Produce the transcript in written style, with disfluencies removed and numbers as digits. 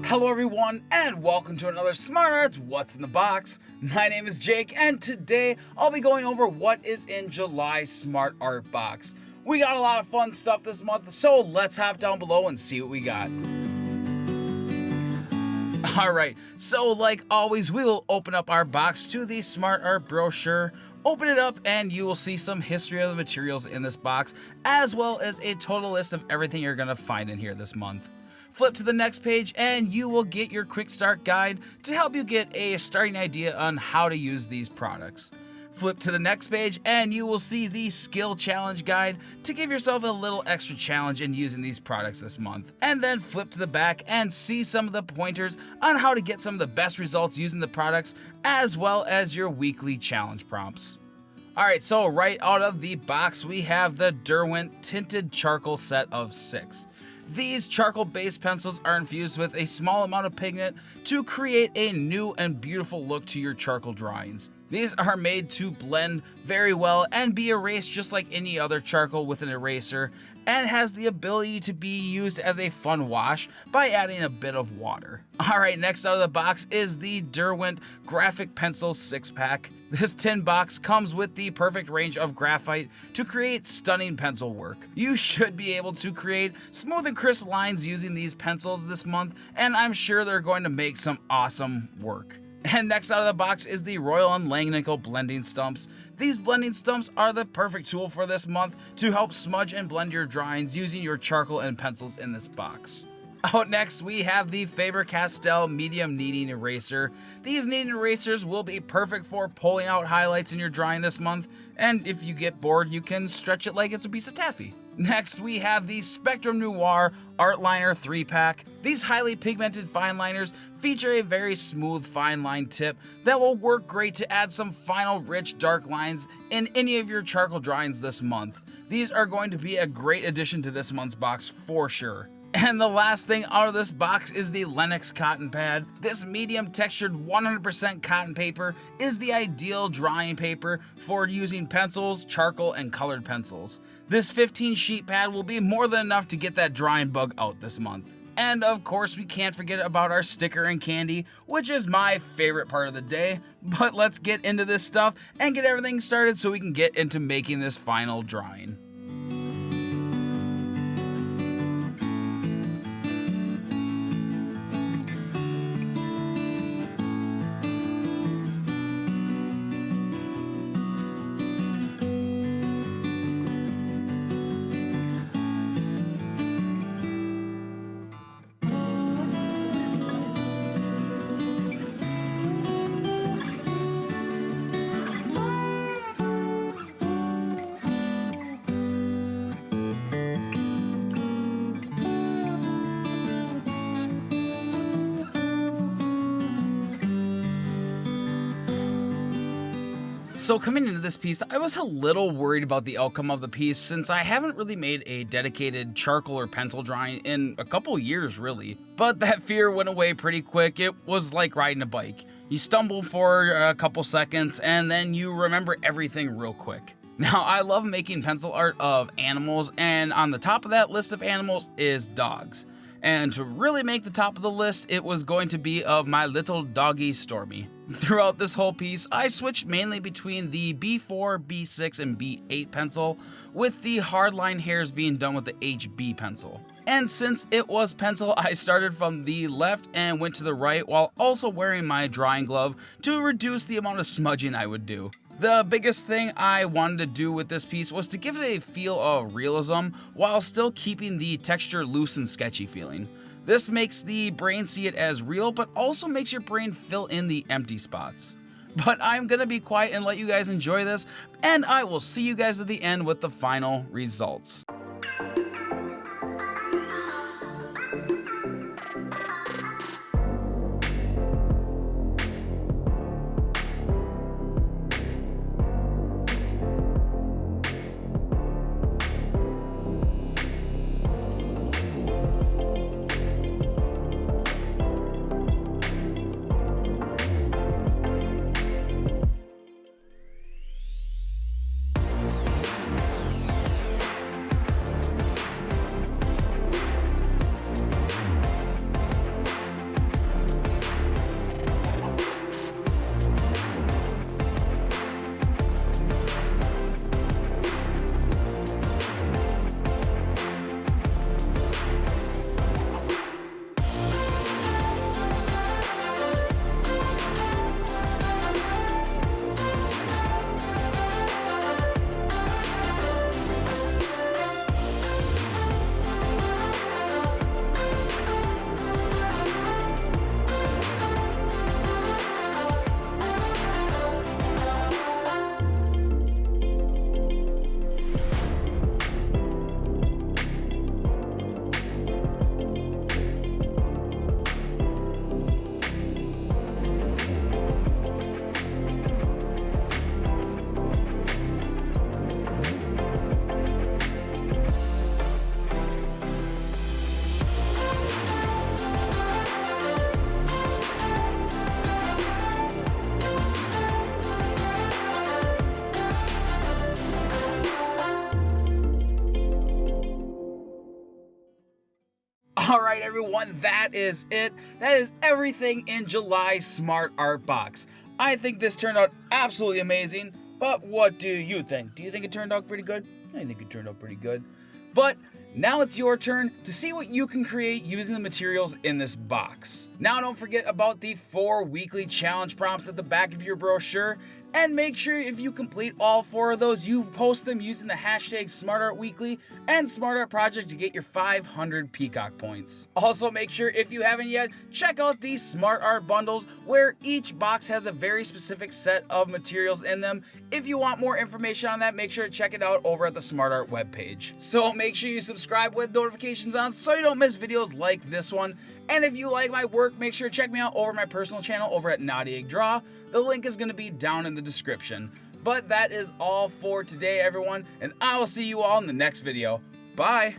Hello everyone, and welcome to another Smart Arts What's in the Box. My name is Jake, and today I'll be going over what is in July Smart Art Box. We got a lot of fun stuff this month, so let's hop down below and see what we got. Alright, so like always, we will open up our box to the Smart Art brochure. Open it up and you will see some history of the materials in this box, as well as a total list of everything you're going to find in here this month. Flip to the next page and you will get your quick start guide to help you get a starting idea on how to use these products. Flip to the next page and you will see the skill challenge guide to give yourself a little extra challenge in using these products this month. And then flip to the back and see some of the pointers on how to get some of the best results using the products, as well as your weekly challenge prompts. Alright, so right out of the box we have the DERWENT Tinted Charcoal set of 6. These charcoal-based pencils are infused with a small amount of pigment to create a new and beautiful look to your charcoal drawings. These are made to blend very well and be erased just like any other charcoal with an eraser, and has the ability to be used as a fun wash by adding a bit of water. Alright, next out of the box is the DERWENT Graphic Pencil 6-pack. This tin box comes with the perfect range of graphite to create stunning pencil work. You should be able to create smooth and crisp lines using these pencils this month, and I'm sure they're going to make some awesome work. And next out of the box is the Royal and LANGNICKEL blending stumps. These blending stumps are the perfect tool for this month to help smudge and blend your drawings using your charcoal and pencils in this box. Out next, we have the FABER CASTELL Medium Kneading Eraser. These kneading erasers will be perfect for pulling out highlights in your drawing this month, and if you get bored, you can stretch it like it's a piece of taffy. Next, we have the Spectrum Noir ARTLINER 3-pack. These highly pigmented fine liners feature a very smooth fine line tip that will work great to add some final rich dark lines in any of your charcoal drawings this month. These are going to be a great addition to this month's box for sure. And the last thing out of this box is the LENOX cotton pad. This medium textured 100% cotton paper is the ideal drawing paper for using pencils, charcoal, and colored pencils. This 15 sheet pad will be more than enough to get that drawing bug out this month. And of course, we can't forget about our sticker and candy, which is my favorite part of the day. But let's get into this stuff and get everything started so we can get into making this final drawing. So coming into this piece, I was a little worried about the outcome of the piece since I haven't really made a dedicated charcoal or pencil drawing in a couple years really. But that fear went away pretty quick. It was like riding a bike. You stumble for a couple seconds and then you remember everything real quick. Now, I love making pencil art of animals, and on the top of that list of animals is dogs. And to really make the top of the list, it was going to be of my little doggy Stormy. Throughout this whole piece, I switched mainly between the B4, B6, and B8 pencil, with the hardline hairs being done with the HB pencil. And since it was pencil, I started from the left and went to the right while also wearing my drawing glove to reduce the amount of smudging I would do. The biggest thing I wanted to do with this piece was to give it a feel of realism while still keeping the texture loose and sketchy feeling. This makes the brain see it as real, but also makes your brain fill in the empty spots. But I'm gonna be quiet and let you guys enjoy this, and I will see you guys at the end with the final results. Alright everyone, that is it. That is everything in July's Smart Art Box. I think this turned out absolutely amazing, but what do you think? Do you think it turned out pretty good? I think it turned out pretty good. But now it's your turn to see what you can create using the materials in this box. Now don't forget about the 4 weekly challenge prompts at the back of your brochure, and make sure if you complete all 4 of those, you post them using the hashtag SmartArtWeekly and SmartArtProject to get your 500 Peacock points. Also make sure if you haven't yet, check out these Smart Art bundles where each box has a very specific set of materials in them. If you want more information on that, make sure to check it out over at the Smart Art webpage. So make sure you subscribe with notifications on so you don't miss videos like this one. And if you like my work, make sure to check me out over my personal channel over at Naughty Egg Draw. The link is going to be down in the description. But that is all for today, everyone, and I will see you all in the next video. Bye!